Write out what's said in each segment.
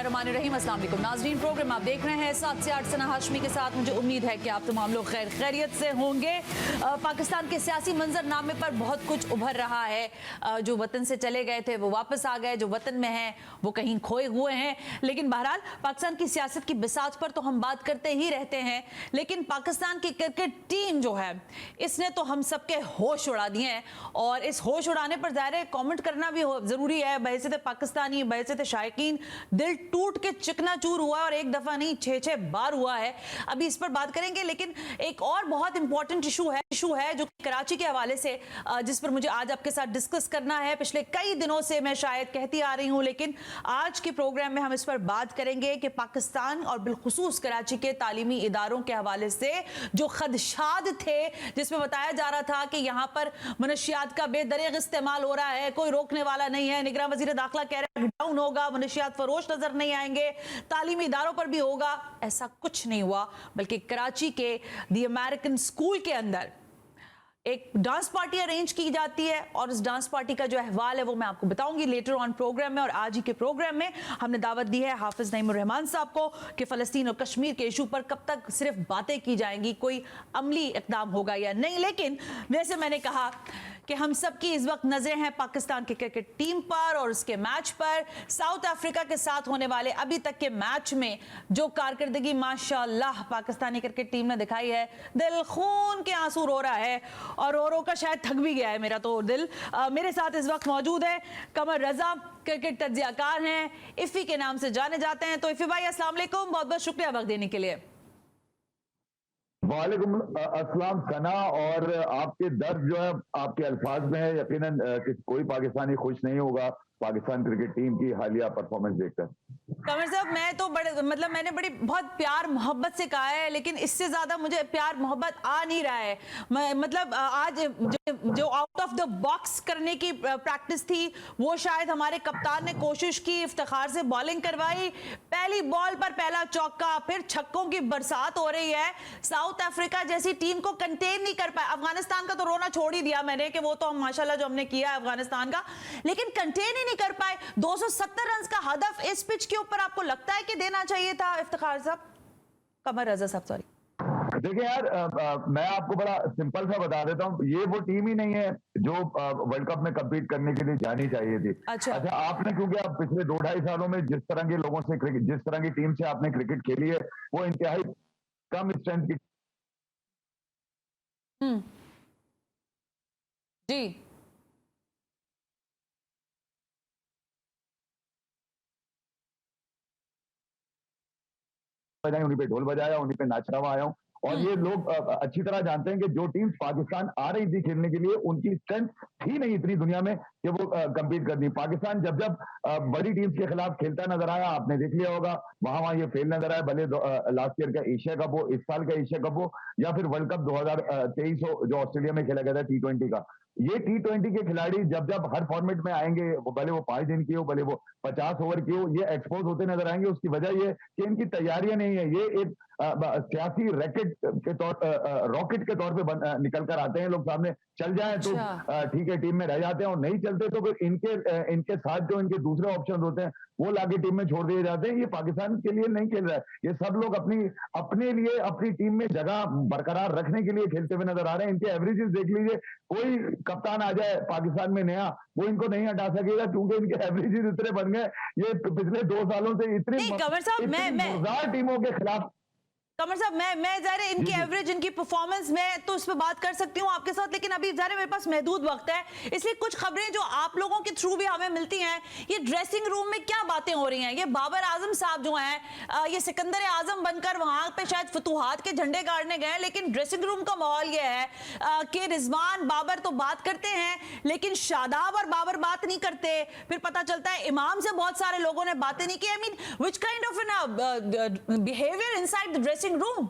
बिस्मिल्लाहिर्रहमानिर्रहीम। अस्सलाम वालेकुम नाज़रीन, प्रोग्राम आप देख रहे हैं 7 से 8 सना हाशमी के साथ। मुझे उम्मीद है कि आप तमाम लोग खैर खैरियत से होंगे। पाकिस्तान के सियासी मंजरनामे पर बहुत कुछ उभर रहा है। जो वतन से चले गए थे वो वापस आ गए, जो वतन में हैं वो कहीं खोए हुए हैं। लेकिन बहरहाल पाकिस्तान की सियासत की बिसात पर तो हम बात करते ही रहते हैं, लेकिन पाकिस्तान की क्रिकेट टीम जो है इसने तो हम सबके होश उड़ा दिए हैं। और इस होश उड़ाने पर ज़ाहिर है कॉमेंट करना भी जरूरी है। बहैसियत पाकिस्तानी, बहैसियत शायकीन, दिल टूट के चिकनाचूर हुआ और एक दफा नहीं 6-6 बार हुआ है। अभी इस पर बात करेंगे, लेकिन एक और बहुत इंपॉर्टेंट इशू है जो कराची के हवाले से, जिस पर मुझे आज आपके साथ डिस्कस करना है। पिछले कई दिनों से मैं शायद कहती आ रही हूं, लेकिन आज के प्रोग्राम में हम इस पर बात करेंगे कि पाकिस्तान और बिलखुसूस कराची के तालीमी इदारों के हवाले से जो खदशात थे, जिसमें बताया जा रहा था कि यहां पर मनशियात का बेदरीग इस्तेमाल हो रहा है, कोई रोकने वाला नहीं है। निगरान वजीर दाखिला कह रहे हैं डाउन होगा, मनशियात फरोश नजर नहीं आएंगे, तालीमी इदारों पर भी होगा। ऐसा कुछ नहीं हुआ, बल्कि कराची के दी अमेरिकन स्कूल के अंदर एक डांस पार्टी अरेंज की जाती है और उस डांस पार्टी का जो अहवाल है वो मैं आपको बताऊंगी लेटर ऑन प्रोग्राम में। और आज ही के प्रोग्राम में हमने दावत दी है हाफिज नईमुर रहमान साहब को कि फ़लस्तीन और कश्मीर के इशू पर कब तक सिर्फ बातें की जाएंगी, कोई अमली इक़दाम होगा या नहीं। लेकिन वैसे मैंने कहा कि हम सब की इस वक्त नजरें हैं पाकिस्तान की क्रिकेट टीम पर और उसके मैच पर। साउथ अफ्रीका के साथ होने वाले अभी तक के मैच में जो कारकर्दगी माशाअल्लाह पाकिस्तानी क्रिकेट टीम ने दिखाई है, दिल खून के आंसू रो रहा है और रो रो कर शायद थक भी गया है मेरा तो दिल। मेरे साथ इस वक्त मौजूद है कमर रजा, क्रिकेट तज्जियाकार हैं, इफ़ी के नाम से जाने जाते हैं। तो इफ़ी भाई अस्सलाम वालेकुम, बहुत बहुत शुक्रिया वक्त देने के लिए। वालेकुम अस्सलाम सना, और आपके दर्द जो है आपके अल्फाज में है। यकीनन कोई पाकिस्तानी खुश नहीं होगा पाकिस्तान क्रिकेट टीम की हालिया परफॉर्मेंस देखकर। कमर साहब, मैं तो मैंने बड़ी बहुत प्यार मोहब्बत से कहा है, लेकिन इससे ज्यादा मुझे प्यार मोहब्बत आ नहीं रहा है। आज जो आउट ऑफ द बॉक्स करने की प्रैक्टिस थी वो शायद हमारे कप्तान ने कोशिश की, इफ्तिखार से बॉलिंग करवाई, पहली बॉल पर पहला चौका, फिर छक्कों की बरसात हो रही है। साउथ अफ्रीका जैसी टीम को कंटेन नहीं कर पाया। अफगानिस्तान का तो रोना छोड़ ही दिया मैंने कि वो तो माशाल्लाह जो हमने किया है अफगानिस्तान का, लेकिन कंटेन ही नहीं कर पाए। 270 रन का हदफ इस पिच के ऊपर आपको लगता है कि देना चाहिए था इफ्तिखार साहब? कमर रजा साहब, सॉरी। देखिए यार, मैं आपको बड़ा सिंपल सा बता देता हूँ, ये वो टीम ही नहीं है जो वर्ल्ड कप में कम्पीट करने के लिए जानी चाहिए थी। अच्छा आपने, क्योंकि आप पिछले 2-2.5 सालों में जिस तरह के लोगों से क्रिकेट, जिस तरह की टीम से आपने क्रिकेट खेली है, वो इंतहाई कम स्ट्रेंथ की। जी बजाई, उन्हीं पे ढोल बजाया, उन्हीं पे नाच रहा आया हूँ। और ये लोग अच्छी तरह जानते हैं कि जो टीम पाकिस्तान आ रही थी खेलने के लिए, उनकी स्ट्रेंथ थी नहीं इतनी दुनिया में कि वो कम्पीट करनी। पाकिस्तान जब जब बड़ी टीम्स के खिलाफ खेलता नजर आया, आपने देख लिया होगा, वहां ये फेल नजर आया। भले लास्ट ईयर का एशिया कप हो, इस साल का एशिया कप हो, या फिर वर्ल्ड कप 2023 हो जो ऑस्ट्रेलिया में खेला गया था T20 का। ये T20 के खिलाड़ी जब जब हर फॉर्मेट में आएंगे, भले वो 5 दिन की हो, भले वो 50 ओवर की हो, ये एक्सपोज होते नजर आएंगे। उसकी वजह ये कि इनकी तैयारियां नहीं है। ये एक सियासी रैकेट के रॉकेट के तौर पे निकल कर आते हैं लोग, सामने चल जाए तो ठीक है टीम में रह जाते हैं, और नहीं चलते तो फिर इनके साथ जो इनके दूसरे ऑप्शन होते हैं वो लाके टीम में छोड़ दिए जाते हैं। ये पाकिस्तान के लिए नहीं खेल रहा है, ये सब लोग अपने लिए अपनी टीम में जगह बरकरार रखने के लिए खेलते हुए नजर आ रहे हैं। इनके एवरेजेस देख लीजिए, कोई कप्तान आ जाए पाकिस्तान में नया, वो इनको नहीं हटा सकेगा, क्योंकि इनके एवरेजेस इतने बन गए। ये पिछले 2 सालों से इतनी मजेदार टीमों के खिलाफ। कमर साहब, मैं ज़ाहिर इनकी एवरेज, इनकी परफॉर्मेंस में तो इस पर बात कर सकती हूँ आपके साथ, लेकिन अभी ज़ाहिर मेरे पास महदूद वक्त है, इसलिए कुछ खबरें जो आप लोगों के थ्रू भी हमें मिलती हैं। ये ड्रेसिंग रूम में क्या बातें हो रही हैं? ये बाबर आजम साहब जो हैं, ये सिकंदर आजम बनकर वहां पे शायद फतूहात के झंडे गाड़ने गए, लेकिन ड्रेसिंग रूम का माहौल ये है कि रिजवान बाबर तो बात करते हैं, लेकिन शादाब और बाबर बात नहीं करते। फिर पता चलता है इमाम से बहुत सारे लोगों ने बातें नहीं की। I mean which kind of behaviour inside the dressing room?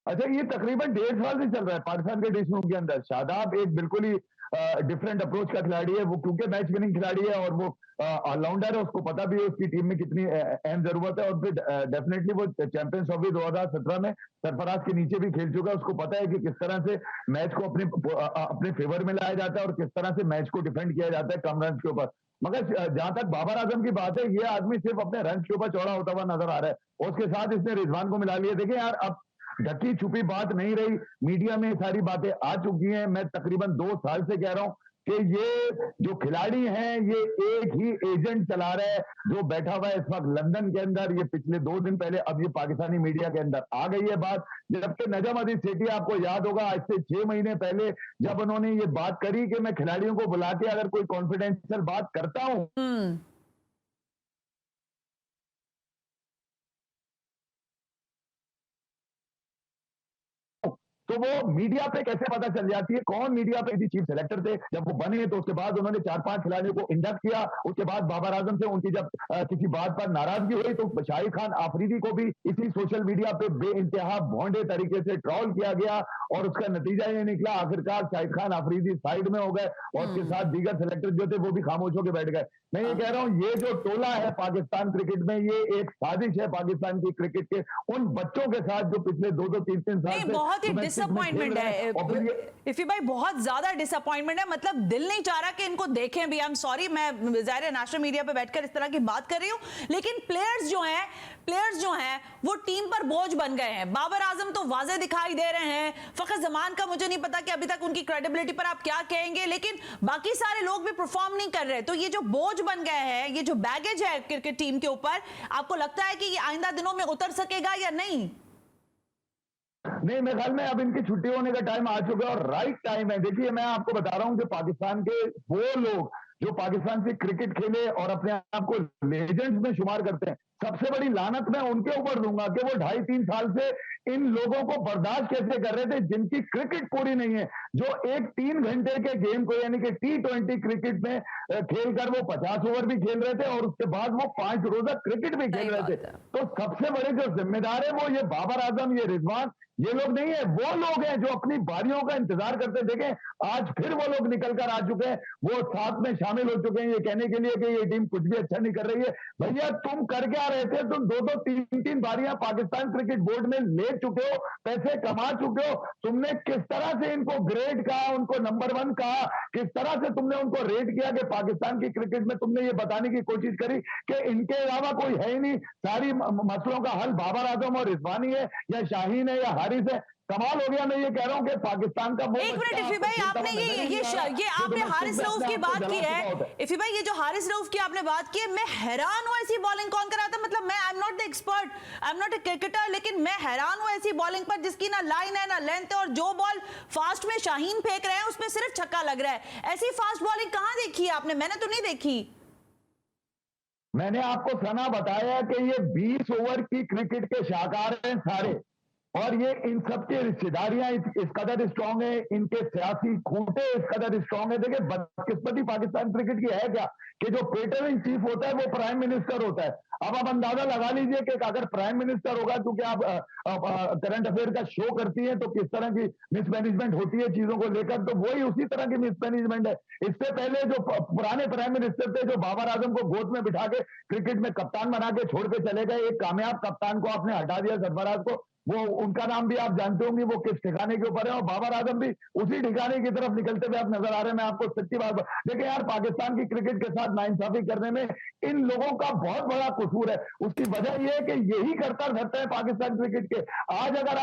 अच्छा, ये तकरीबन 1.5 साल से चल रहा है पाकिस्तान के ड्रेसिंग रूम के अंदर। शादाब एक बिल्कुल ही डिफरेंट अप्रोच का खिलाड़ी है, वो क्योंकि मैच विनिंग खिलाड़ी है और वो ऑलराउंडर है, उसको पता भी है उसकी टीम में कितनी अहम जरूरत है। और फिर डेफिनेटली वो चैंपियंस ट्रॉफी 2017 में सरफराज के नीचे भी खेल चुका है, उसको पता है कि किस तरह से मैच को अपने फेवर में लाया जाता है और किस तरह से मैच को डिफेंड किया जाता है कम रन के ऊपर। मगर जहां तक बाबर आजम की बात है, ये आदमी सिर्फ अपने रन के ऊपर चौड़ा होता हुआ नजर आ रहा है, और उसके साथ इसने रिजवान को मिला लिया। देखिए यार, अब ढकी छुपी बात नहीं रही, मीडिया में सारी बातें आ चुकी हैं। मैं तकरीबन 2 साल से कह रहा हूं कि ये जो खिलाड़ी हैं, ये एक ही एजेंट चला रहा है जो बैठा हुआ है इस वक्त लंदन के अंदर। ये पिछले 2 दिन पहले अब ये पाकिस्तानी मीडिया के अंदर आ गई है बात, जबकि नजम अली सेठी, आपको याद होगा आज से 6 महीने पहले जब उन्होंने ये बात करी कि मैं खिलाड़ियों को बुला के अगर कोई कॉन्फिडेंशियल बात करता हूं तो वो मीडिया पे कैसे पता चल जाती है, कौन मीडिया पे चीफ सेलेक्टर थे जब वो बने, तो उसके बाद उन्होंने 4-5 खिलाड़ियों को इंडक्ट किया। उसके बाद बाबर आजम से उनकी जब किसी बात पर नाराजगी हुई तो शाहिद खान आफरीदी को भी इसी सोशल मीडिया पे बेइंतहा भोंडे तरीके से ट्रोल किया गया, और उसका नतीजा ये निकला, आखिरकार शाहिद खान आफरीदी साइड में हो गए और उसके साथ दीगर सेलेक्टर जो थे वो भी खामोश होकर बैठ गए। मैं ये कह रहा हूं, ये जो टोला है पाकिस्तान क्रिकेट में, ये एक साजिश है पाकिस्तान की क्रिकेट के उन बच्चों के साथ जो पिछले 2-3 साल से बहुत ही डिसअपॉइंटमेंट है इफी भाई, बहुत ज्यादा डिसअपॉइंटमेंट है। मतलब दिल नहीं चाह रहा कि इनको देखें भी। आई एम सॉरी, मैं ज़ाहिर नेशनल मीडिया पे बैठकर इस तरह की बात कर रही हूं, लेकिन प्लेयर्स जो हैं वो टीम पर बोझ बन गए हैं। बाबर आजम तो वाज़े दिखाई दे रहे हैं, फखर जमान का मुझे नहीं पता कि अभी तक उनकी क्रेडिबिलिटी पर आप क्या कहेंगे, लेकिन बाकी सारे लोग भी परफॉर्म नहीं कर रहे। तो ये जो बोझ बन गए हैं, ये जो बैगेज है क्रिकेट टीम के ऊपर, आपको लगता है कि ये आइंदा दिनों में उतर सकेगा या नहीं? नहीं, मेरे ख्याल में अब इनकी छुट्टी होने का टाइम आ चुका है और राइट टाइम है। देखिए, मैं आपको बता रहा हूं कि पाकिस्तान के वो लोग जो पाकिस्तान से क्रिकेट खेले और अपने आप को लेजेंड्स में शुमार करते हैं, सबसे बड़ी लानत मैं उनके ऊपर दूंगा कि वो 2.5-3 साल से इन लोगों को बर्दाश्त कैसे कर रहे थे जिनकी क्रिकेट पूरी नहीं है, जो एक 3 घंटे के गेम को यानी कि T20 क्रिकेट में खेलकर वो 50 ओवर भी खेल रहे थे और उसके बाद वो 5 रोजा क्रिकेट भी खेल रहे थे। तो सबसे बड़े जो जिम्मेदार है वो ये बाबर आजम, ये रिजवान, ये लोग नहीं है, वो लोग हैं जो अपनी बारियों का इंतजार करते। देखें, आज फिर वो लोग निकल कर आ चुके हैं, वो साथ में शामिल हो चुके हैं ये कहने के लिए कि ये टीम कुछ भी अच्छा नहीं कर रही है। भैया, तुम कर क्या रहे थे? तुम 2-2, 3-3 बारियां पाकिस्तान क्रिकेट बोर्ड में ले चुके हो, पैसे कमा चुके हो। तुमने किस तरह से इनको ग्रेड कहा, उनको नंबर 1 कहा, किस तरह से तुमने उनको रेट किया कि पाकिस्तान की क्रिकेट में तुमने ये बताने की कोशिश करी कि इनके अलावा कोई है ही नहीं, सारी मसलों का हल बाबर आजम और रिजवानी है या शाहीन है या हारिस है। कमाल हो गया। मैं ये कह रहा हूं कि पाकिस्तान का एक मिनट इफी भाई, आपने ये आपने हारिस रऊफ की बात की है। इफी भाई, ये जो हारिस रऊफ की आपने बात की है, मैं हैरान हूं ऐसी बॉलिंग कौन कराता। मतलब मैं I am not the expert, I am not a cricketer, लेकिन मैं हैरान हूं ऐसी बॉलिंग पर जिसकी ना लाइन है ना लेंथ है, और जो बॉल फास्ट में शाहीन फेंक रहे हैं उसमें सिर्फ छक्का लग रहा है। ऐसी फास्ट बॉलिंग कहां देखी है आपने? मैंने तो नहीं देखी। मैंने आपको सना बताया कि ये 20 ओवर की क्रिकेट के शाहकार हैं सारे, और ये इन सबकी रिश्तेदारियां इस कदर स्ट्रांग है, इनके सियासी खूंटे इस कदर स्ट्रांग है। देखिए, बदकिस्मती पाकिस्तान क्रिकेट की है क्या कि जो पेटर इन चीफ होता है वो प्राइम मिनिस्टर होता है। अब आप अंदाजा लगा लीजिए कि अगर प्राइम मिनिस्टर होगा, क्योंकि आप करंट अफेयर का शो करती हैं, तो किस तरह की मिसमैनेजमेंट होती है चीजों को लेकर, तो वही उसी तरह की मिसमैनेजमेंट है। इससे पहले जो पुराने प्राइम मिनिस्टर थे, जो बाबर आजम को गोद में बिठा के क्रिकेट में कप्तान बना के छोड़ के चले गए, एक कामयाब कप्तान को आपने हटा दिया, सरफराज को, वो उनका नाम भी आप जानते होंगे वो किस ठिकाने के ऊपर है, और बाबर आजम भी उसी ठिकाने की तरफ निकलते हुए आप नजर आ रहे हैं। मैं आपको सच्ची बात देखिए यार, पाकिस्तान की क्रिकेट के साथ नाइंसाफी करने में इन लोगों का बहुत बड़ा कसूर है। उसकी वजह यह है कि यही करता रहता है पाकिस्तान क्रिकेट के। आज अगर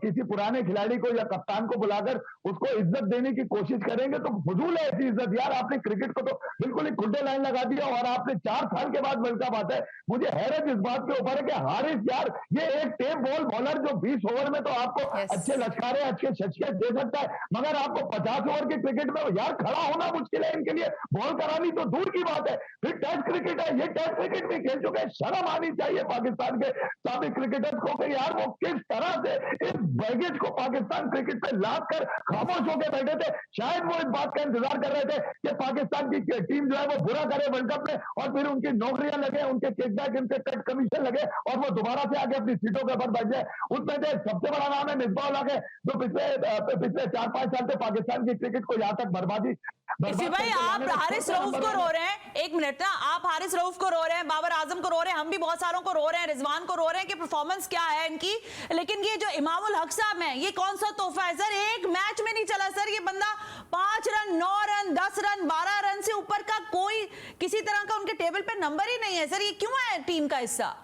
किसी पुराने खिलाड़ी को या कप्तान को बुलाकर उसको इज्जत देने की कोशिश करेंगे तो फजूल है ऐसी इज्जत। यार, आपने क्रिकेट को तो बिल्कुल ही खुले लाइन लगा दिया, और आपने 4 साल के बाद वर्ल्ड कप आता है। मुझे हैरत इस बात के ऊपर है कि हारिस, यार, ये एक बॉल बॉलर जो 20 ओवर में तो आपको अच्छे लश्कारे, अच्छे छक्के दे सकता है, मगर आपको 50 ओवर के क्रिकेट में यार खड़ा होना मुश्किल है इनके लिए, बॉल करानी तो दूर की बात है। फिर टेस्ट क्रिकेट है, ये टेस्ट क्रिकेट भी खेल चुके हैं। शर्म आनी चाहिए पाकिस्तान के साबिक क्रिकेटर्स को कि यार वो किस तरह से इस बैगेज को पाकिस्तान क्रिकेट पे लाद कर खामोश होकर बैठे थे। शायद वो इस बात का इंतजार कर रहे थे कि पाकिस्तान की टीम जो है वो बुरा करे वर्ल्ड कप में, और फिर उनकी नौकरियां लगे, उनके किकबैक, उनके कट कमीशन लगे, और वो दोबारा से आके अपनी सीटों के ऊपर बैठ गेंदबाज है, उसमें से सबसे बड़ा नाम है मिसबाह उल हक है, जो पिछले 4-5 साल से पाकिस्तान की क्रिकेट को यहाँ तक बर्बादी इसी भाई आप हारिस रऊफ को रो रहे हैं, एक मिनट ना, आप हारिस रऊफ को रो रहे हैं, बाबर आजम को रो रहे हैं, हम भी बहुत सारों को रो रहे हैं, रिजवान को रो रहे हैं कि परफॉर्मेंस क्या है इनकी, लेकिन ये जो इमामुल हक साहब हैं, ये कौन सा तोहफा है सर? एक मैच में नहीं चला सर, ये बंदा 5 रन, 9 रन, 10 रन, 12 रन से ऊपर का कोई किसी तरह का उनके टेबल पे नंबर ही नहीं है सर, ये क्यों है टीम का हिस्सा?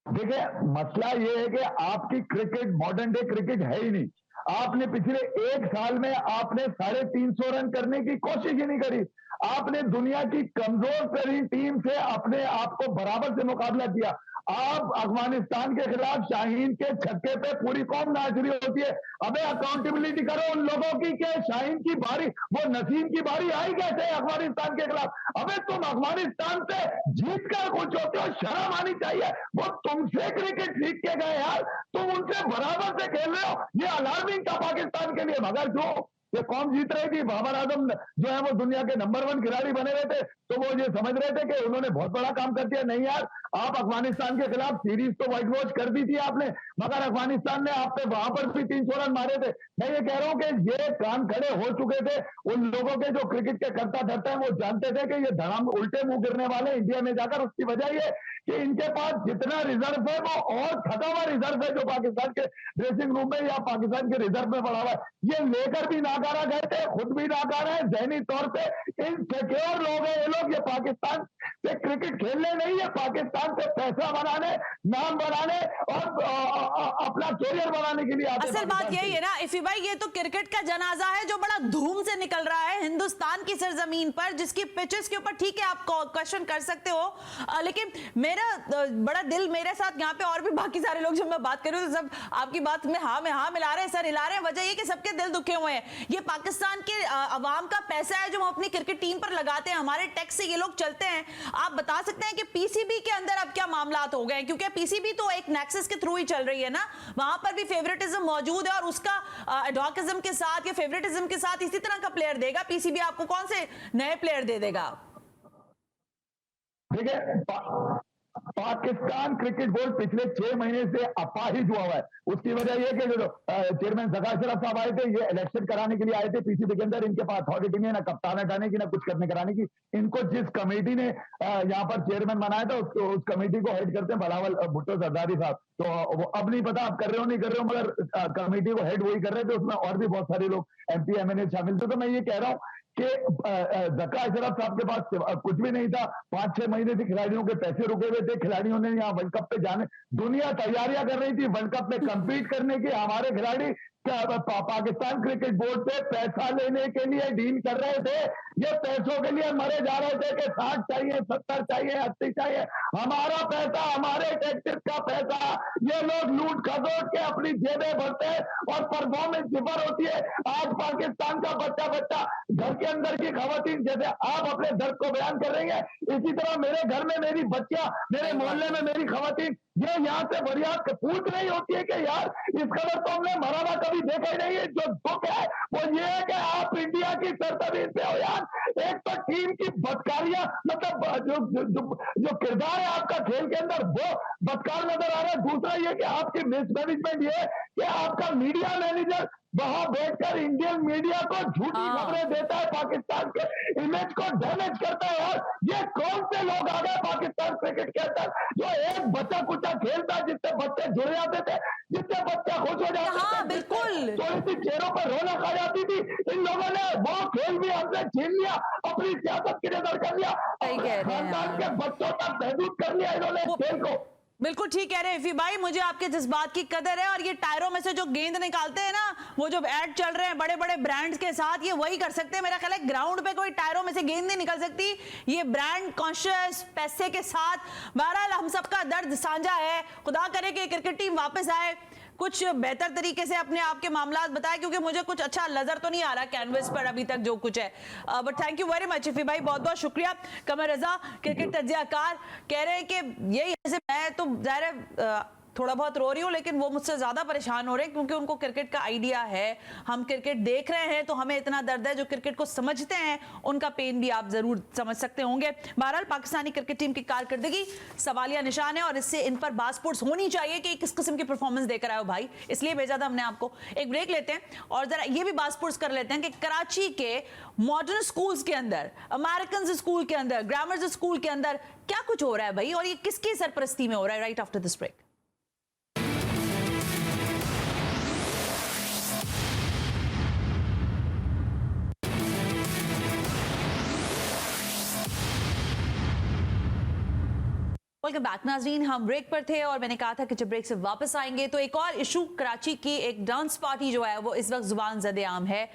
देखिए, मसला ये है कि आपकी क्रिकेट मॉडर्न डे क्रिकेट है ही नहीं। आपने पिछले 1 साल में आपने 350 रन करने की कोशिश ही नहीं करी। आपने दुनिया की कमजोर तरीन टीम से अपने आप को बराबर से मुकाबला किया। आप अफगानिस्तान के खिलाफ शाहीन के छक्के पे पूरी कौम नाच रही होती है। अबे अकाउंटेबिलिटी करो उन लोगों की कि शाहीन की बारी, वो नसीम की बारी आई कैसे अफगानिस्तान के खिलाफ? अबे तुम अफगानिस्तान से जीत कर कुछ होते हो, शर्म आनी चाहिए। वो तुमसे क्रिकेट सीख के गए यार, तुम उनसे बराबर से खेल रहे हो, ये अलार्मिंग था पाकिस्तान के लिए। मगर जो ये कौम जीत रही थी, बाबर आजम जो है वो दुनिया के नंबर 1 खिलाड़ी बने रहे थे, तो वो ये समझ रहे थे कि उन्होंने बहुत बड़ा काम कर दिया। नहीं यार, आप अफगानिस्तान के खिलाफ सीरीज तो व्हाइट वॉश कर दी थी आपने, मगर अफगानिस्तान ने आप पे वहां पर भी 300 रन मारे थे। मैं ये कह रहा हूं कि ये कान खड़े हो चुके थे उन लोगों के जो क्रिकेट के करता धरते हैं। वो जानते थे कि ये धड़ाम उल्टे मुंह गिरने वाले इंडिया में जाकर। उसकी वजह ये कि इनके पास जितना रिजर्व है वो और थका हुआ रिजर्व है, जो पाकिस्तान के ड्रेसिंग रूम में या पाकिस्तान के रिजर्व में पड़ा हुआ है। ये लेकर भी नाकारा गए थे, खुद भी नाकारा है जहनी तौर पे। इनसिक्योर लोग हैं ये लोग। ये पाकिस्तान से क्रिकेट खेलने नहीं है, पाकिस्तान से पैसा बनाने, नाम बनाने और अपना कैरियर बनाने के लिए आते। असल बात यही है ना इफी भाई, ये तो क्रिकेट का जनाजा है जो बड़ा धूम से निकल रहा है हिंदुस्तान की सरजमीन पर, जिसकी पिचेस के ऊपर ठीक है आप क्वेश्चन कर सकते हो, लेकिन मेरा बड़ा दिल मेरे साथ यहाँ पे और भी बाकी सारे लोग, जब मैं बात करूं तो सब आपकी बात में हाँ मिला रहे हैं, सर हिला रहे हैं। वजह ये कि सबके दिल दुखे हुए हैं। ये पाकिस्तान के अवाम का पैसा है जो हम अपनी क्रिकेट टीम पर लगाते हैं, हमारे टैक्स से ये लोग चलते हैं। आप बता सकते हैं कि पीसीबी के अंदर अब क्या मामलात हो गए, क्योंकि पीसीबी तो एक नेक्सस के थ्रू ही चल रही है ना, वहां पर भी फेवरेटिज्म मौजूद है और उसका एडवॉकिज्म के साथ या फेवरेटिज्म के साथ इसी तरह का प्लेयर देगा पीसीबी, आपको कौन से नए प्लेयर दे देगा? देखिए, पाकिस्तान क्रिकेट बोर्ड पिछले 6 महीने से अपाहिज हुआ है। उसकी वजह यह कि जो चेयरमैन ज़का अशरफ साहब आए थे, ये इलेक्शन कराने के लिए आए थे पीसीबी के अंदर। इनके पास अथॉरिटी नहीं है, ना कप्तान हटाने की, ना कुछ करने कराने की। इनको जिस कमेटी ने यहाँ पर चेयरमैन बनाया था, उस कमेटी को हेड करते हैं बलावल भुट्टो जरदारी साहब। तो वो अब नहीं पता आप कर रहे हो नहीं कर रहे हो, मगर कमेटी को हेड वही कर रहे थे। उसमें और भी बहुत सारे लोग MP MNA शामिल थे। तो मैं ये कह रहा हूँ कि ज़का अशरफ साहब के पास कुछ भी नहीं था। 5-6 महीने से खिलाड़ियों के पैसे रुके हुए थे। खिलाड़ियों ने यहाँ वर्ल्ड कप पे जाने, दुनिया तैयारियां कर रही थी वर्ल्ड कप में कम्पीट करने की। हमारे खिलाड़ी पाकिस्तान क्रिकेट बोर्ड से पैसा लेने के लिए डील कर रहे थे। ये पैसों के लिए मरे जा रहे थे कि 60 चाहिए, 70 चाहिए, 80 चाहिए। हमारा पैसा, हमारे टैक्सेस का पैसा ये लोग लूट खसोट के अपनी जेबें भरते हैं और परफॉर्मेंस सिफर होती है। आज पाकिस्तान का बच्चा घर के अंदर की खवातीन, जैसे आप अपने दर्द को बयान कर रही है, इसी तरह मेरे घर में मेरी बच्चियां, मेरे मोहल्ले में मेरी खवातीन ये यहाँ से फरियाद पूछ रही होती है कि यार इस कदर तो हमने मराना कभी देखा ही नहीं है। जो दुख है वो ये है कि आप इंडिया की सरजमीन पे हो यार। एक तो टीम की बदकारियां, मतलब जो किरदार है आपका खेल के अंदर वो बदकार नजर आ रहा है। दूसरा ये कि आपकी मिसमैनेजमेंट ये है कि आपका मीडिया मैनेजर वहां बैठकर इंडियन मीडिया को झूठी खबरें देता है, पाकिस्तान के इमेज को डैमेज करता है। और ये कौन से लोग आ गए पाकिस्तान क्रिकेट के अंदर जो एक बच्चा कुचा खेलता, जिससे बच्चे जुड़ जाते थे, जिससे बच्चा खुश हो जाते थे, बिल्कुल थोड़ी सी चेहरों पर रौनक आ जाती थी। इन लोगों ने वो खेल भी हमसे छीन लिया, अपनी सियासत की नजर कर लिया, खानदान के बच्चों तक महदूद कर लिया इन्होंने खेल को। बिल्कुल ठीक कह रहे हैं इफी भाई, मुझे आपके जज्बात की कदर है। और ये टायरों में से जो गेंद निकालते हैं ना, वो जो ऐड चल रहे हैं बड़े बड़े ब्रांड्स के साथ, ये वही कर सकते हैं। मेरा ख्याल है ग्राउंड पे कोई टायरों में से गेंद नहीं निकल सकती। ये ब्रांड कॉन्शियस पैसे के साथ, बहरहाल हम सबका दर्द साझा है। खुदा करे कि क्रिकेट टीम वापस आए, कुछ बेहतर तरीके से अपने आप के मामलात बताए, क्योंकि मुझे कुछ अच्छा नजर तो नहीं आ रहा कैनवस पर अभी तक जो कुछ है। But thank you very much इफी भाई, बहुत बहुत शुक्रिया। कमर रजा क्रिकेट तज्जियाकार कह रहे हैं कि यही, मैं तो जाहिर है थोड़ा बहुत रो रही हूँ, लेकिन वो मुझसे ज्यादा परेशान हो रहे हैं क्योंकि उनको क्रिकेट का आइडिया है। हम क्रिकेट देख रहे हैं तो हमें इतना दर्द है। जो क्रिकेट को समझते हैं उनका पेन भी आप जरूर समझ सकते होंगे। बहरहाल पाकिस्तानी क्रिकेट टीम की कारकर्दगी सवालिया निशान है और इससे इन पर बास्पोर्ट्स होनी चाहिए कि किस किस्म की परफॉर्मेंस देकर आए हो भाई, इसलिए भेजा था हमने आपको। एक ब्रेक लेते हैं और जरा ये भी बास्पोर्ट्स कर लेते हैं कि कराची के मॉडर्न स्कूल्स के अंदर, अमेरिकन स्कूल के अंदर, ग्रामर स्कूल के अंदर क्या कुछ हो रहा है भाई, और ये किसकी सरपरस्ती में हो रहा है। Right after this break. Welcome back नाज़रीन, हम ब्रेक पर थे और मैंने कहा था कि जब ब्रेक से वापस आएंगे तो एक और इशू, कराची की एक डांस पार्टी जो है वो इस वक्त जुबान ज़दे आम है।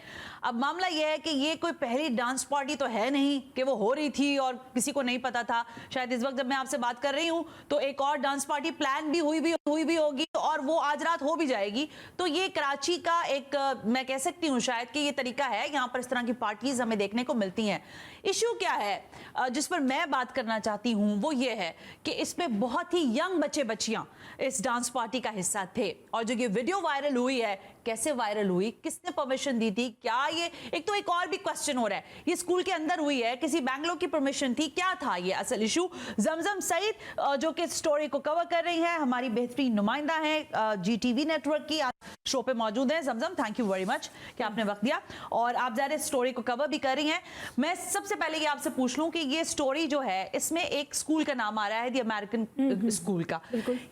अब मामला यह है कि ये कोई पहली डांस पार्टी तो है नहीं कि वो हो रही थी और किसी को नहीं पता था। शायद इस वक्त जब मैं आपसे बात कर रही हूँ तो एक और डांस पार्टी प्लान भी हुई भी होगी और वो आज रात हो भी जाएगी। तो ये कराची का एक, मैं कह सकती हूँ शायद कि ये तरीका है, यहाँ पर इस तरह की पार्टीज हमें देखने को मिलती हैं। इशू क्या है जिस पर मैं बात करना चाहती हूँ वो ये है कि इसमें बहुत ही यंग बच्चे बच्चियां इस डांस पार्टी का हिस्सा थे। और जो ये वीडियो वायरल हुई है, कैसे वायरल हुई, किसने परमिशन दी थी, क्या ये, एक तो एक और भी क्वेश्चन हो रहा है, ये स्कूल के अंदर हुई है, किसी बैंगलोर की परमिशन थी, क्या था ये असल इशू। जमजम सईद जो कि स्टोरी को कवर कर रही है, हमारी बेहतरीन नुमाइंदा है GTV नेटवर्क की, शो पे मौजूद है। जमजम, थैंक यू वेरी मच कि आपने वक्त दिया और आप ज़रा स्टोरी को कवर भी कर रही हैं। मैं सबसे पहले ये आपसे पूछ लूं कि ये स्टोरी जो है इसमें एक स्कूल का नाम आ रहा है, द अमेरिकन स्कूल का।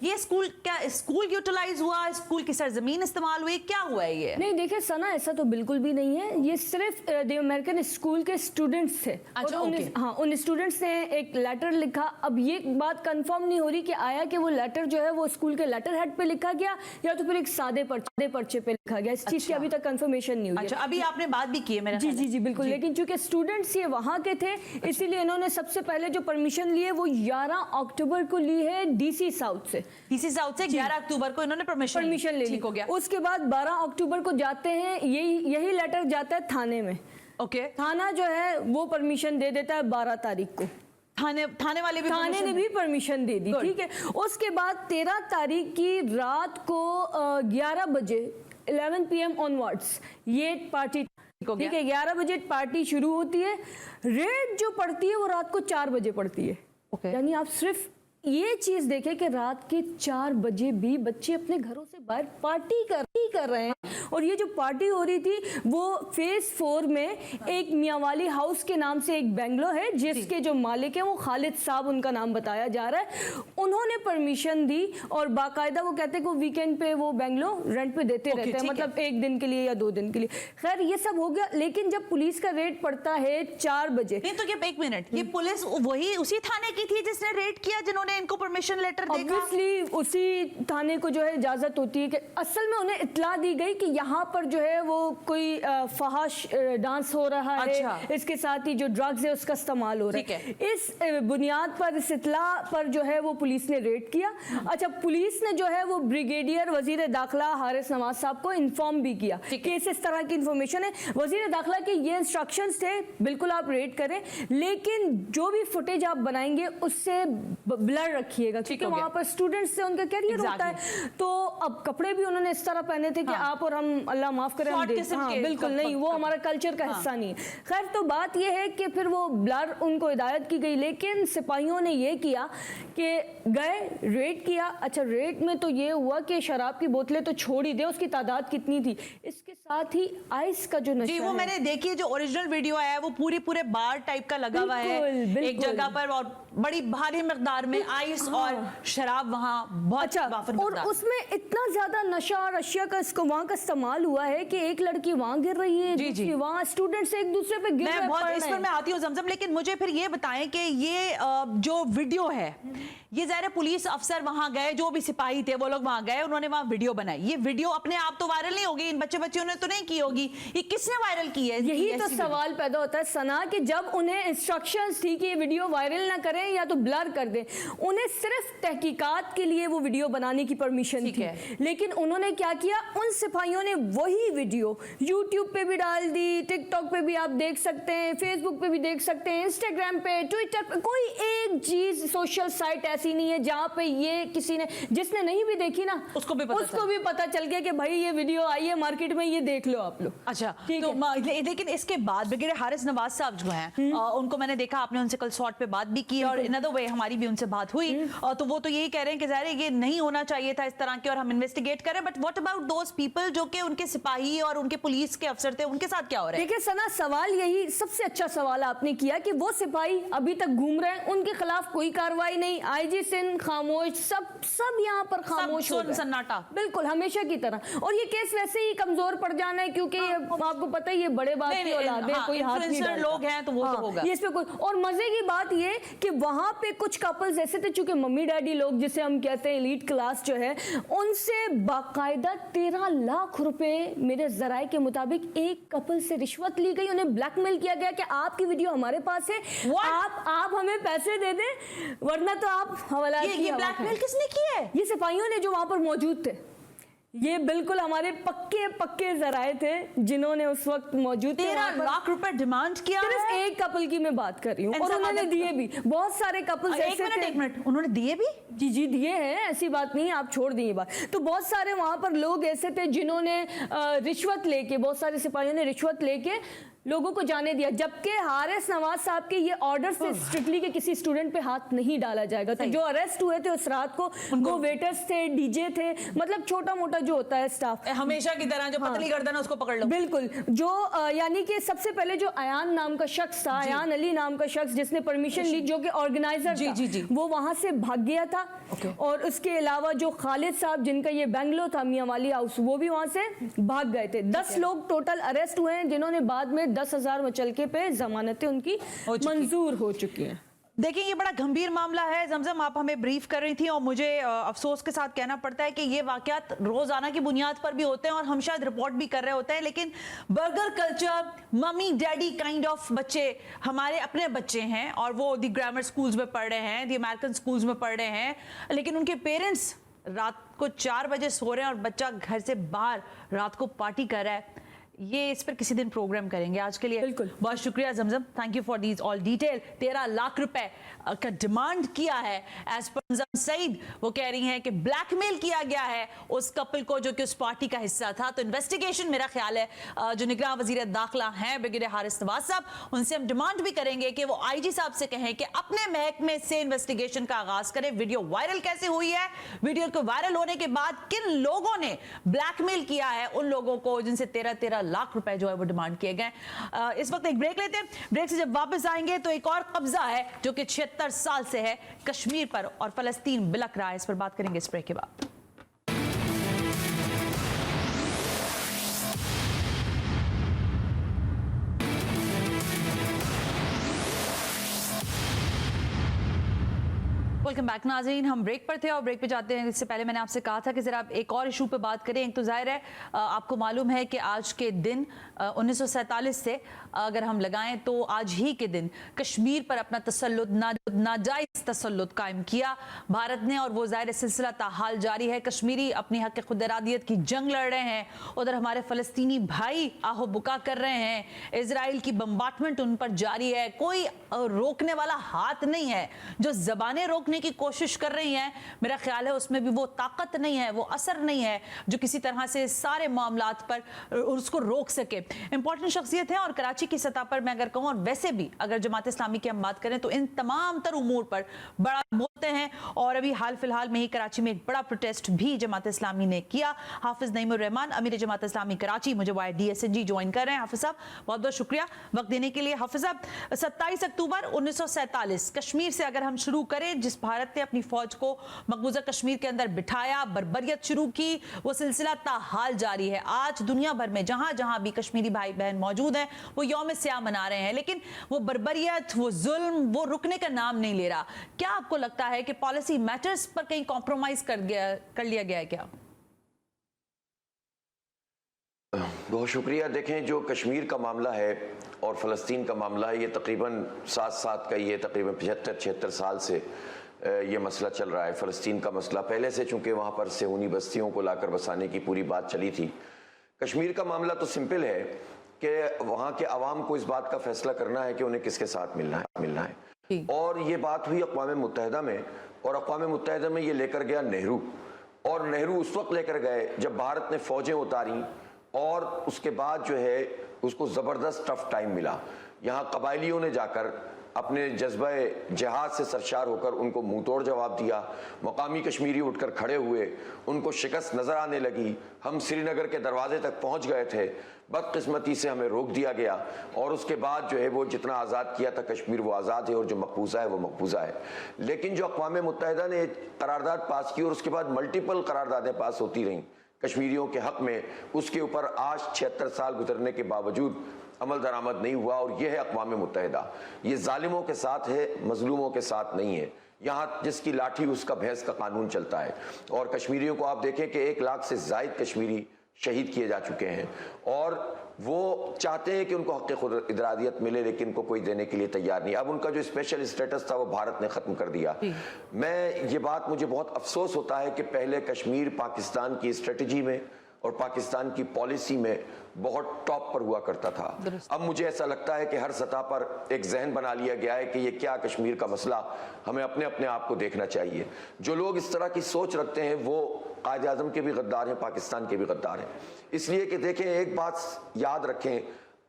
ये स्कूल क्या स्कूल यूटिलाइज हुआ, स्कूल की सरजमीन इस्तेमाल हुई, क्या हुआ है ये? नहीं देखिए सना, ऐसा तो बिल्कुल भी नहीं है। ये सिर्फ द अमेरिकन स्कूल के स्टूडेंट्स थे। अच्छा, और उन स्टूडेंट्स ने एक लेटर लिखा। अब ये बात कंफर्म नहीं हो रही कि आया कि वो लेटर जो है वो स्कूल के लेटर हेड पे लिखा गया या तो फिर एक सादे पर्चे पे लिखा गया। इस चीज की अभी तक कंफर्मेशन नहीं हुई है। अच्छा, अभी आपने बात भी की है मेरा। जी बिल्कुल। लेकिन चूंकि स्टूडेंट्स ये वहां के थे, इसीलिए इन्होंने सबसे पहले जो परमिशन ली है वो 11 अक्टूबर को ली है DC साउथ से। 11 अक्टूबर को इन्होंने परमिशन ले ली। ठीक हो गया। उसके बाद 12 अक्टूबर को जाते हैं, यही लेटर जाता है थाने में। ओके। थाना जो है वो परमिशन दे देता है 12 तारीख को। थाने वाले भी, थाने ने भी परमिशन दे दी। ठीक है। उसके बाद 13 तारीख की रात को 11 बजे 11 PM ऑनवर्ड्स ये पार्टी, ठीक है, 11 बजे पार्टी शुरू होती है। रेड जो पड़ती है वो रात को 4 बजे पड़ती है। यानी आप सिर्फ ये चीज देखें कि रात के 4 बजे भी बच्चे अपने घरों से बाहर पार्टी कर रहे हैं। और ये जो पार्टी हो रही थी वो फेज 4 में एक मियांवाली हाउस के नाम से एक बेंगलो है, जिसके जो मालिक है वो खालिद साहब उनका नाम बताया जा रहा है। उन्होंने परमिशन दी और बाकायदा वो कहते हैं कि वीकेंड पे वो बेंगलो रेंट पे देते रहते हैं, मतलब 1 दिन के लिए या 2 दिन के लिए। खैर ये सब हो गया, लेकिन जब पुलिस का रेड पड़ता है 4 बजे। नहीं तो ये 1 मिनट, ये पुलिस वही उसी थाने की थी जिसने रेड किया, जिन्होंने इनको परमिशन लेटर देखा? ऑब्वियसली उसी थाने को जो है इजाजत होती है कि असल में उन्हें इत्तला दी गई कि यहाँ पर जो है वो कोई फहाश डांस हो रहा है। अच्छा। इसके साथ ही जो ड्रग्स है उसका इस्तेमाल हो रहा है। इस बुनियाद पर, इस इत्तला पर जो है वो पुलिस ने रेड किया। अच्छा, पुलिस ने जो है वो ब्रिगेडियर वजीर दाखिला हारिस नवाज साहब को इन्फॉर्म भी किया कि इस तरह की इंफॉर्मेशन है। वजीर दाखिला के ये इंस्ट्रक्शंस थे, बिल्कुल आप रेड करें, लेकिन जो भी फुटेज आप बनाएंगे उससे ब्लर रखिएगा क्योंकि वहां पर स्टूडेंट्स से उनका कैरियर होता है। तो अब कपड़े भी उन्होंने इस तरह पहने थे कि आप और हम, अल्लाह माफ करें, बिल्कुल नहीं, वो हमारा कल्चर का हिस्सा नहीं है। खैर, तो बात यह है कि फिर वो ब्लर उनको हिदायत की गई, लेकिन सिपाहियों ने ये किया कि गए, रेड किया। अच्छा, रेड में तो ये हुआ कि शराब की बोतलें तो छोड़ ही दे, उसकी तादाद कितनी थी, इसके साथ ही आइस का जो नशा, वो मैंने देखी, जो ओरिजिनल वीडियो है वो पूरे बार टाइप का लगा हुआ है एक जगह पर और बड़ी भारी मिकदार में आइस और शराब वहाँ बहुत। अच्छा, और उसमें इतना ज्यादा नशा और अशिया का वहाँ का इस्तेमाल हुआ है कि एक लड़की वहाँ गिर रही है, दूसरी वहाँ, स्टूडेंट्स एक दूसरे पे गिर रहे हैं। इस पर मैं आती हूँ जमजम, लेकिन मुझे फिर ये बताएं कि ये जो वीडियो है, ये ज़ाहिर पुलिस अफसर वहां गए, जो भी सिपाही थे वो लोग वहां गए, उन्होंने वहां वीडियो बनाई। ये वीडियो अपने आप तो वायरल नहीं होगी, इन बच्चों ने तो नहीं की होगी, ये किसने वायरल की है? यही तो सवाल पैदा होता है सना कि जब उन्हें इंस्ट्रक्शंस थी कि ये वीडियो वायरल ना करें या तो ब्लर कर दें, उन्हें सिर्फ तहकीकात के लिए वो वीडियो बनाने की परमिशन थी, लेकिन उन्होंने क्या किया, उन सिपाहियों ने वही वीडियो यूट्यूब पे भी डाल दी, टिकटॉक पे भी आप देख सकते हैं, फेसबुक पे भी देख सकते हैं, इंस्टाग्राम पे, ट्विटर पे, कोई एक चीज सोशल साइट ऐसी नहीं है जहां पे ये किसी ने, जिसने नहीं भी देखी ना उसको भी पता चल गया कि भाई ये वीडियो आई है मार्केट में, ये देख लो आप लोग। अच्छा, तो लेकिन इसके बाद ब्रिगेडियर हारिस नवाज साहब जो हैं, उनको मैंने देखा, आपने उनसे कल शॉर्ट पे बात भी की और इन अदर वे हमारी भी उनसे बात हुई, तो वो तो यही कह रहे हैं कि ज़ाहिर है ये नहीं होना चाहिए था इस तरह के, और हम इन्वेस्टिगेट करें, but what about those people जो कि उनके सिपाही और उनके पुलिस के अफसर थे, उनके साथ क्या हो रहा है? देखिए सना, सवाल यही सबसे अच्छा सवाल आपने किया कि वो सिपाही अभी तक घूम रहे हैं, उनके खिलाफ कोई कार्रवाई नहीं, आईजी सिंध खामोश, सब यहाँ पर खामोश हो गए, सन्नाटा, बिल्कुल हमेशा की तरह। और ये केस वैसे ही कमजोर पड़ जाना है क्योंकि आपको पता है ये बड़े बात की औलाद है, कोई हाथ नहीं डालता, लोग हैं तो वो तो होगा इस पे कोई। और मजे की बात ये कि वहां पे कुछ कपल्स ऐसे थे, चूंकि मम्मी डैडी लोग जिसे हम कहते हैं एलीट क्लास जो है, उनसे बाकायदा 13 लाख रुपए मेरे जराये के मुताबिक एक कपल से रिश्वत ली गई, उन्हें ब्लैकमेल किया गया कि आपकी वीडियो हमारे पास है, आप हमें पैसे दे दें वरना तो आप हवाला। ये ब्लैकमेल किसने किया है? ये सिपाहियों ने जो वहां पर मौजूद थे, ये बिल्कुल हमारे पक्के जराये थे जिन्होंने उस वक्त मौजूद थे। 13 लाख रुपए डिमांड किया सिर्फ है? एक कपल की मैं बात कर रही हूँ, और उन्होंने दिए भी, बहुत सारे कपल्स ऐसे थे। एक मिनट, उन्होंने दिए भी? जी दिए हैं, ऐसी बात नहीं, आप छोड़ दिए बात। तो बहुत सारे वहां पर लोग ऐसे थे जिन्होंने रिश्वत लेके, बहुत सारे सिपाहियों ने रिश्वत लेके लोगों को जाने दिया, जबकि हारिस नवाज साहब के ये ऑर्डर से स्ट्रिक्टली कि किसी स्टूडेंट पे हाथ नहीं डाला जाएगा। तो जो अरेस्ट हुए थे उस रात को, वो वेटर्स थे, डीजे थे, मतलब छोटा मोटा जो होता है स्टाफ, हमेशा की तरह जो पतली गर्दन है उसको पकड़ लो। बिल्कुल, जो यानी कि सबसे पहले जो अयान नाम का शख्स था, अयान अली नाम का शख्स जिसने परमिशन ली, जो कि ऑर्गेनाइजर था, वो वहां से भाग गया था। और उसके अलावा जो खालिद साहब जिनका ये बेंगलो था, मियां वाली हाउस, वो भी वहां से भाग गए थे। 10 लोग टोटल अरेस्ट हुए हैं, जिन्होंने बाद में 10,000 मुचलके पे जमानतें उनकी मंजूर हो चुकी हैं। देखिए ये बड़ा गंभीर मामला है। जमजम, आप हमें ब्रीफ कर रही थी और मुझे अफसोस के साथ कहना पड़ता है कि ये वाकयात रोजाना की बुनियाद पर भी होते हैं और हम शायद रिपोर्ट भी कर रहे होते हैं, लेकिन burger culture, mummy daddy kind of बच्चे हमारे अपने बच्चे हैं और वो दी ग्रामर स्कूल्स में पढ़ रहे हैं, दी अमेरिकन स्कूल्स में पढ़ रहे हैं, लेकिन उनके पेरेंट्स रात को 4 बजे सो रहे हैं और बच्चा घर से बाहर रात को पार्टी कर रहा है। ये इस पर किसी दिन प्रोग्राम करेंगे। आज के लिए बिल्कुल बहुत शुक्रिया जमजम, thank you for these all detail. 13 lakh रुपए का डिमांड किया है एज पर जमजम सईद। वो कह रही हैं कि ब्लैकमेल किया गया है उस कपल को जो कि उस पार्टी का हिस्सा था। तो इन्वेस्टिगेशन मेरा ख्याल है जो निगरान वजीर दाखिला हैं ब्रिगेडियर हारिस नवाज साहब, उनसे हम डिमांड भी करेंगे कि वो आईजी साहब से कहें कि अपने महकमे से इन्वेस्टिगेशन का आगाज करें। वीडियो वायरल कैसे हुई है, वीडियो को वायरल होने के बाद किन लोगों ने ब्लैकमेल किया है उन लोगों को जिनसे 13 लाख रुपए जो है वो डिमांड किए गए। इस वक्त एक ब्रेक लेते हैं, ब्रेक से जब वापस आएंगे तो एक और कब्जा है जो कि 76 साल से है कश्मीर पर और फलस्तीन बिलख रहा है, इस पर बात करेंगे इस ब्रेक के बाद। वेलकम बैक नाज़रीन, हम ब्रेक पर थे और ब्रेक पे जाते हैं इससे पहले मैंने आपसे कहा था कि जरा एक और इशू पे बात करें। एक तो जाहिर है आपको मालूम है कि आज के दिन 1947 से अगर हम लगाएं तो आज ही के दिन कश्मीर पर अपना तसल्लुत, नाजायज तसल्लुत कायम किया भारत ने, और वो जाहिर सिलसिला ताहाल जारी है। कश्मीरी अपनी हक खुद इरादियत की जंग लड़ रहे हैं, उधर हमारे फलस्तीनी भाई आहो बुका कर रहे हैं, इजराइल की बम्बार्टमेंट उन पर जारी है, कोई रोकने वाला हाथ नहीं है। जो जबानें रोकने की कोशिश कर रही हैं, मेरा ख्याल है उसमें भी वो ताकत नहीं है, वो असर नहीं है जो किसी तरह से सारे मामलात पर उसको रोक सके। इंपॉर्टेंट शख्सियत है और कराची की सतह पर मैं अगर कहूँ, और वैसे भी अगर जमात इस्लामी की हम बात करें तो इन तमाम तर उमूर पर बड़ा बोलते हैं। और अभी हाल फिलहाल में ही कराची में एक बड़ा प्रोटेस्ट भी जमात इस्लामी ने किया। हाफिज नईमुर रहमान अमीर जमात इस्लामी कराची मुझे वाई DSNG ज्वाइन कर रहे हैं। हाफिज साहब बहुत बहुत शुक्रिया वक्त देने के लिए। हाफिज साहब 27 अक्टूबर 1947 कश्मीर से अगर हम शुरू करें, जिस भारत ने अपनी फौज को मकबूजा कश्मीर के अंदर बिठाया, बर्बरियत शुरू की, वो सिलसिला ताहाल जारी है। आज दुनिया भर में जहां जहां भी कश्मीरी भाई बहन मौजूद हैं वो यौम स्याह मना रहे हैं, लेकिन वो बर्बरियत, वो जुल्म, वो रुकने का नाम नहीं ले रहा। क्या आपको लगता है कि पॉलिसी मैटर्स पर कहीं कॉम्प्रोमाइज कर लिया गया है क्या? बहुत शुक्रिया। देखें, जो कश्मीर का मामला है और फ़लस्तीन का मामला है, ये तकरीबन 7 का, ये तकरीबन 75-76 साल से ये मसला चल रहा है, फ़लस्तीन का मसला। पहले से चूंकि वहाँ पर सेहूनी बस्तियों को लाकर बसाने की पूरी बात चली थी। कश्मीर का मामला तो सिंपल है कि वहाँ के अवाम को इस बात का फैसला करना है कि उन्हें किसके साथ मिलना है। और ये बात हुई अक़वाम मुत्तहिदा में, और अक़वाम मुत्तहिदा में ये लेकर गया नेहरू, और नेहरू उस वक्त लेकर गए जब भारत ने फ़ौजें उतारी और उसके बाद जो है उसको ज़बरदस्त टफ टाइम मिला। यहाँ कबायलियों ने जाकर अपने जज्बे जिहाद से सरशार होकर उनको मुंह तोड़ जवाब दिया। मकामी कश्मीरी उठकर खड़े हुए, उनको शिकस्त नज़र आने लगी। हम श्रीनगर के दरवाजे तक पहुंच गए थे, बदकिस्मती से हमें रोक दिया गया, और उसके बाद जो है वो जितना आज़ाद किया था कश्मीर वो आज़ाद है, और जो मकबूजा है वो मकबूजा है। लेकिन जो अक़वाम मुत्तहिदा ने करारदाद पास की और उसके बाद मल्टीपल करारदादें पास होती रहीं कश्मीरियों के हक़ में, उसके ऊपर आज 76 साल गुजरने के बावजूद अमल दरामद नहीं हुआ। और यह है अक़वाम मुत्तहिदा। ये जालिमों के साथ है, मजलूमों के साथ नहीं है। यहाँ जिसकी लाठी उसका भैंस का कानून चलता है। और कश्मीरियों को आप देखें कि 1 लाख से ज़ायद कश्मीरी शहीद किए जा चुके हैं, और वो चाहते हैं कि उनको हक़ खुद इरादियत मिले, लेकिन उनको कोई देने के लिए तैयार नहीं। अब उनका जो स्पेशल स्टेटस था वो भारत ने ख़त्म कर दिया। मुझे बहुत अफसोस होता है कि पहले कश्मीर पाकिस्तान की स्ट्रेटजी में और पाकिस्तान की पॉलिसी में बहुत टॉप पर हुआ करता था। अब मुझे ऐसा लगता है कि हर सतह पर एक जहन बना लिया गया है कि ये क्या कश्मीर का मसला, हमें अपने आप को देखना चाहिए। जो लोग इस तरह की सोच रखते हैं वो कायद आज़म के भी गद्दार हैं, पाकिस्तान के भी गद्दार हैं। इसलिए कि देखें, एक बात याद रखें,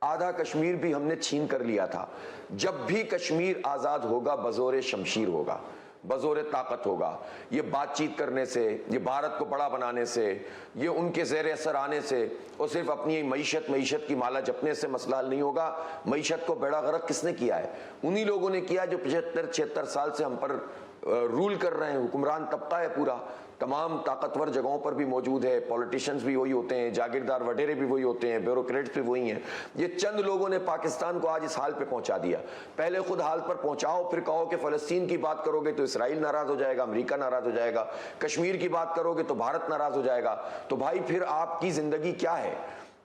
आधा कश्मीर भी हमने छीन कर लिया था। जब भी कश्मीर आज़ाद होगा बज़ोर शमशीर होगा, बज़ोर ताकत होगा। ये बातचीत करने से, ये भारत को बड़ा बनाने से, ये उनके ज़ेर असर आने से, और सिर्फ अपनी मईशत की माला जपने से मसला हल नहीं होगा। मईशत को बेड़ा गर्क किसने किया है? उन्हीं लोगों ने किया जो 75-76 साल से हम पर रूल कर रहे हैं। हुक्मरान तबका है पूरा, तमाम ताकतवर जगहों पर भी मौजूद है। पॉलिटिशियंस भी वही होते हैं, जागीरदार वडेरे भी वही होते हैं, ब्यूरोक्रेट्स भी वही हैं। ये चंद लोगों ने पाकिस्तान को आज इस हाल पे पहुंचा दिया। पहले खुद हाल पर पहुंचाओ, फिर कहो कि फ़लस्तीन की बात करोगे तो इसराइल नाराज हो जाएगा, अमेरिका नाराज हो जाएगा, कश्मीर की बात करोगे तो भारत नाराज हो जाएगा। तो भाई फिर आपकी जिंदगी क्या है?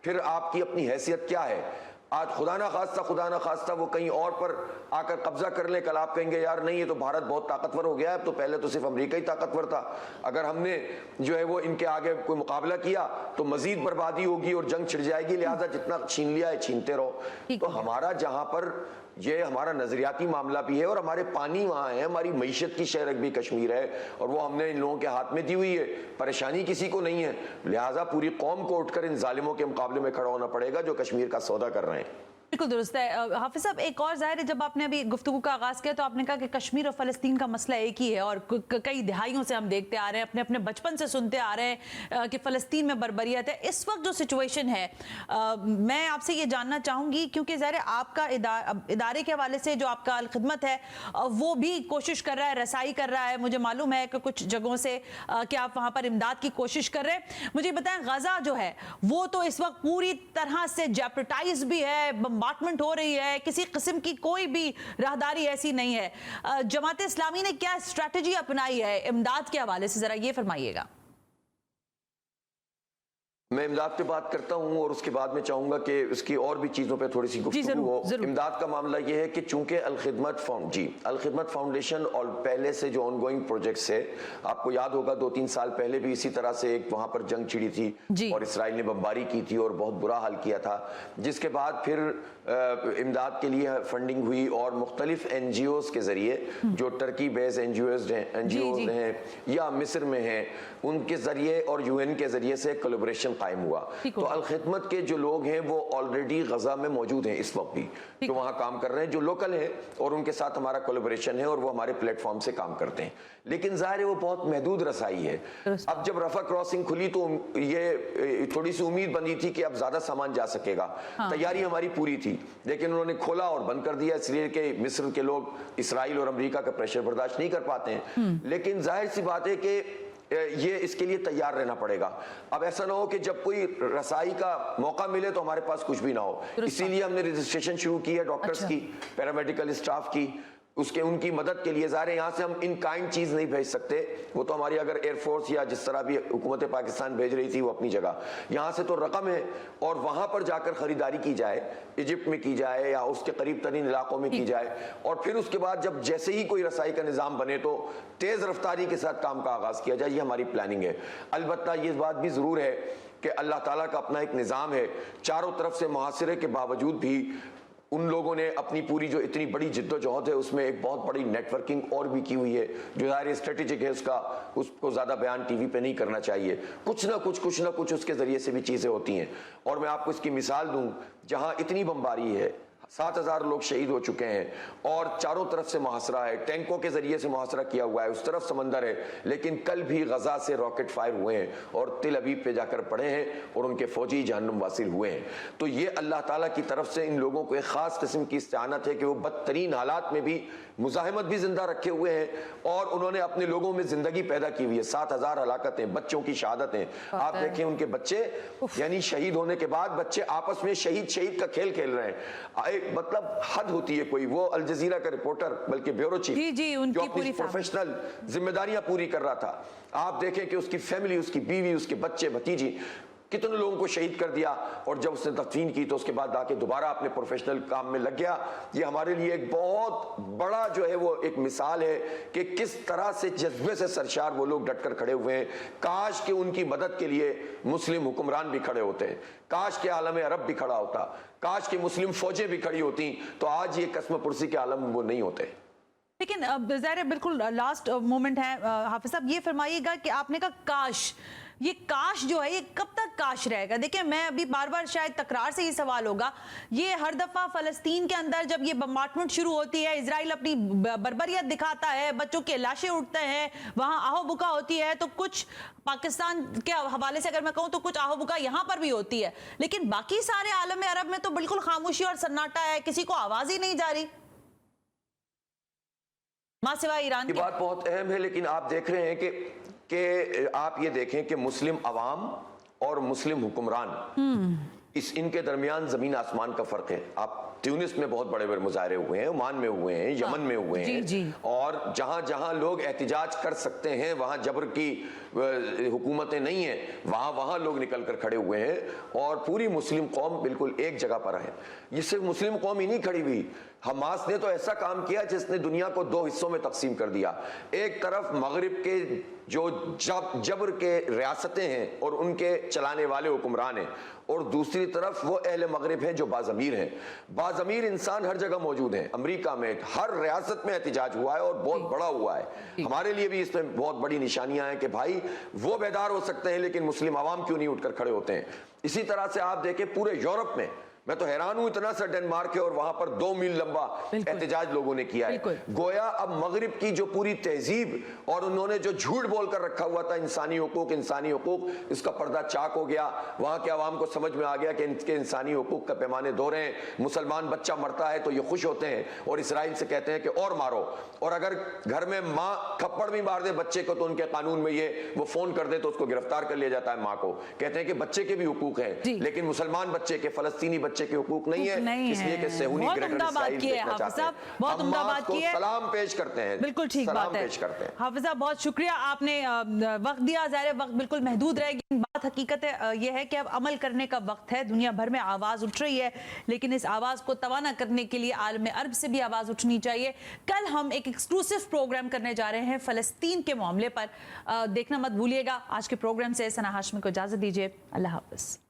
फिर आपकी अपनी हैसियत क्या है? आज खुदा ना खास्ता वो कहीं और पर आकर कब्जा कर ले, कल आप कहेंगे यार नहीं, ये तो भारत बहुत ताकतवर हो गया है, तो पहले तो सिर्फ अमेरिका ही ताकतवर था। अगर हमने जो है वो इनके आगे कोई मुकाबला किया तो मजीद बर्बादी होगी और जंग छिड़ जाएगी, लिहाजा जितना छीन लिया है छीनते रहो। तो हमारा जहां पर ये हमारा नजरियाती मामला भी है, और हमारे पानी वहाँ है, हमारी मईशत की शहरक भी कश्मीर है, और वो हमने इन लोगों के हाथ में दी हुई है। परेशानी किसी को नहीं है, लिहाजा पूरी कौम को उठकर इन जालिमों के मुकाबले में खड़ा होना पड़ेगा जो कश्मीर का सौदा कर रहे हैं। बिल्कुल दुरुस्त है। हाफिज साहब, एक और जाहिर है जब आपने अभी गुफ्तगू का आगाज किया तो आपने कहा कि कश्मीर और फ़लस्तीन का मसला एक ही है, और कई दिहाइयों से हम देखते आ रहे हैं, अपने बचपन से सुनते आ रहे हैं कि फ़लस्तीन में बर्बरियत है। इस वक्त जो सिचुएशन है, मैं आपसे ये जानना चाहूँगी, क्योंकि ज़ाहिर है आपका इदारे के हवाले से जो आपका अलखिदमत है वो भी कोशिश कर रहा है, रसाई कर रहा है। मुझे मालूम है कि कुछ जगहों से कि आप वहाँ पर इमदाद की कोशिश कर रहे हैं। मुझे बताएं, गजा जो है वो तो इस वक्त पूरी तरह से जेपटाइज भी है, बम्बार्टमेंट हो रही है, किसी किस्म की कोई भी राहदारी ऐसी नहीं है। जमात इस्लामी ने क्या स्ट्रैटेजी अपनाई है इमदाद के हवाले से, जरा ये फरमाइएगा। मैं इमदाद पे बात करता हूं और उसके बाद में चाहूंगा कि उसकी और भी चीज़ों पे थोड़ी सी गुफ्तगू हो। इमदाद का मामला ये है कि चूंकि अल-खिदमत फाउंडेशन और पहले से जो ऑनगोइंग प्रोजेक्ट्स है, आपको याद होगा 2-3 साल पहले भी इसी तरह से एक वहां पर जंग छिड़ी थी और इसराइल ने बमबारी की थी और बहुत बुरा हाल किया था, जिसके बाद फिर इमदाद के लिए फंडिंग हुई और मुख्तलिफ NGOs के जरिए, जो टर्की बेस्ड NGOs हैं या मिस्र में हैं, उनके जरिए और UN के जरिए से कोलैबोरेशन कायम हुआ। तो अल-खिदमत के जो लोग हैं वो ऑलरेडी गजा में मौजूद हैं इस वक्त भी, जो वहां काम कर रहे हैं, जो लोकल हैं, और उनके साथ हमारा कोलैबोरेशन है और वो हमारे प्लेटफॉर्म से काम करते हैं। लेकिन जाहिर है वो बहुत महदूद रसाई है। अब जब रफा क्रॉसिंग खुली तो ये थोड़ी सी उम्मीद बनी थी कि अब ज्यादा सामान जा सकेगा। तैयारी हमारी पूरी थी, लेकिन उन्होंने खोला और बंद कर दिया, इसलिए कि मिस्र के लोग इसराइल और अमेरिका का प्रेशर बर्दाश्त नहीं कर पाते हैं। लेकिन जाहिर सी बात है कि ये इसके लिए तैयार रहना पड़ेगा। अब ऐसा ना हो कि जब कोई रसाई का मौका मिले तो हमारे पास कुछ भी ना हो। इसीलिए हमने रजिस्ट्रेशन शुरू की है डॉक्टर्स की, पैरामेडिकल स्टाफ की, उसके उनकी मदद के लिए ज़ाहिर है यहाँ से हम इन काइंड चीज़ नहीं भेज सकते, वो तो हमारी अगर एयरफोर्स या जिस तरह भी हुकूमत पाकिस्तान भेज रही थी वो अपनी जगह, यहाँ से तो रकम है और वहाँ पर जाकर ख़रीदारी की जाए, इजिप्ट में की जाए या उसके करीब तरीन इलाकों में की जाए, और फिर उसके बाद जब जैसे ही कोई रसाई का निज़ाम बने तो तेज़ रफ्तारी के साथ काम का आगाज़ किया जाए। ये हमारी प्लानिंग है। अलबत्ता ये बात भी ज़रूर है कि अल्लाह ताला का अपना एक निज़ाम है, चारों तरफ से मुहासिरे के बावजूद भी उन लोगों ने अपनी पूरी जो इतनी बड़ी जिद्दोजहद है उसमें एक बहुत बड़ी नेटवर्किंग और भी की हुई है, जो ज़ाहिर स्ट्रेटेजिक है उसको ज़्यादा बयान टीवी पे नहीं करना चाहिए। कुछ ना कुछ उसके ज़रिए से भी चीज़ें होती हैं। और मैं आपको इसकी मिसाल दूं, जहां इतनी बमबारी है, 7,000 लोग शहीद हो चुके हैं और चारों तरफ से मुहासरा है, टैंकों के जरिए से मुहासरा किया हुआ है, उस तरफ समंदर है, लेकिन कल भी गजा से रॉकेट फायर हुए हैं और तिल अबीब पे जाकर पड़े हैं और उनके फौजी जहन्नुम वासिल हुए हैं। तो ये अल्लाह ताला की तरफ से इन लोगों को एक खास किस्म की इस्तिआनत है कि वो बदतरीन हालात में भी मुजाहिमत भी जिंदा रखे हुए हैं और उन्होंने अपने लोगों में जिंदगी पैदा की हुई है। 7,000 हलाकतें, बच्चों की शहादतें, आप देखें उनके बच्चे, यानी शहीद होने के बाद बच्चे आपस में शहीद का खेल खेल रहे हैं। मतलब हद होती है कोई। वो अल जजीरा का रिपोर्टर, बल्कि ब्यूरो चीफ, जो अपनी प्रोफेशनल जिम्मेदारियां पूरी कर रहा था, आप देखें कि उसकी फैमिली, उसकी बीवी, उसके बच्चे, भतीजी, कितने लोगों को शहीद कर दिया और जब उसने दफनीन की तो उसके बाद आके दोबारा अपने प्रोफेशनल काम में लग गया। ये हमारे लिए एक बहुत बड़ा जो है वो एक मिसाल है कि किस तरह से जज्बे से सरशार वो लोग डटकर खड़े हुए हैं। काश कि उनकी मदद के लिए मुस्लिम हुक्मरान भी खड़े होते हैं, काश के आलम अरब भी खड़ा होता, काश कि मुस्लिम फौजें भी खड़ी होती, तो आज ये कसम पुरसी के आलम वो नहीं होते। लेकिन ज़ाहिर है बिल्कुल लास्ट मोमेंट है, हाफिज साहब ये फरमाइएगा कि आपने कहा काश, ये काश जो है ये कब तक काश रहेगा? देखिए, मैं अभी बार बार शायद तकरार से ये सवाल होगा, ये हर दफा फलस्तीन के अंदर जब ये बम्बार्टमेंट शुरू होती है, इजराइल अपनी बर्बरियत दिखाता है, बच्चों के लाशें उठते हैं, वहां आहो बुका होती है, तो कुछ पाकिस्तान के हवाले से अगर मैं कहूं तो कुछ आहो बुका यहां पर भी होती है, लेकिन बाकी सारे आलम अरब में तो बिल्कुल खामोशी और सन्नाटा है, किसी को आवाज ही नहीं जा रही, मां सिवाय ईरान की। बात बहुत अहम है, लेकिन आप देख रहे हैं कि आप ये देखें कि मुस्लिम अवाम और मुस्लिम हुक्मरान, इनके दरमियान जमीन आसमान का फर्क है। आप ट्यूनिस में बहुत बड़े बड़े मुजाहरे हुए हैं, ओमान में हुए हैं, यमन में हुए हैं, और जहां जहां लोग एहतिजाज कर सकते हैं, वहां जबर की हुकूमतें नहीं है, वहां लोग निकल कर खड़े हुए हैं और पूरी मुस्लिम कौम बिल्कुल एक जगह पर है। ये सिर्फ मुस्लिम कौम ही नहीं खड़ी हुई, हमास ने तो ऐसा काम किया जिसने दुनिया को 2 हिस्सों में तकसीम कर दिया। एक तरफ मगरिब के जो जबर के रियासतें हैं और उनके चलाने वाले हुक्मरान हैं, और दूसरी तरफ वो अहले मगरिब हैं जो बाज़मीर हैं। बाज़मीर इंसान हर जगह मौजूद हैं, अमेरिका में हर रियासत में एहतिजाज हुआ है और बहुत बड़ा हुआ है। हमारे लिए भी इसमें बहुत बड़ी निशानियां हैं कि भाई वो बेदार हो सकते हैं लेकिन मुस्लिम आवाम क्यों नहीं उठकर खड़े होते हैं। इसी तरह से आप देखें पूरे यूरोप में, मैं तो हैरान हूं, इतना सा डेनमार्क है और वहां पर 2 मील लंबा एहतिजाज लोगों ने किया है। गोया अब मगरिब की जो पूरी तहजीब और उन्होंने जो झूठ बोलकर रखा हुआ था इंसानी हुकूक, इसका पर्दा चाक हो गया। वहां के आवाम को समझ में आ गया कि इनके इंसानी हुकूक का पैमाने दो रहे हैं। मुसलमान बच्चा मरता है तो ये खुश होते हैं और इसराइल से कहते हैं कि और मारो, और अगर घर में माँ थप्पड़ भी मार दे बच्चे को तो उनके कानून में ये वो फोन कर दे तो उसको गिरफ्तार कर लिया जाता है माँ को। कहते हैं कि बच्चे के भी हुकूक हैं, लेकिन मुसलमान बच्चे के, फलस्तीनी बच्चे के हुकूक नहीं है, इसलिए कि सेहूनी ग्रेटर इस्राइल देखना चाहते हैं। बहुत उम्दा बात की है, सलाम पेश करते हैं, बिल्कुल ठीक बात है। हाफिज साहब बहुत शुक्रिया, आपने वक्त दिया। ज़ाहिर वक्त बिल्कुल महदूद रहेगी, बात हकीकत है यह है कि अब अमल करने का वक्त है। दुनिया भर में आवाज उठ रही है, लेकिन इस आवाज को तवाना करने के लिए आलम अरब से भी आवाज उठनी चाहिए। कल हम एक एक्सक्लूसिव प्रोग्राम करने जा रहे हैं फलस्तीन के मामले पर, देखना मत भूलिएगा। आज के प्रोग्राम से सना हाशमी को इजाजत दीजिए, अल्लाह हाफिज।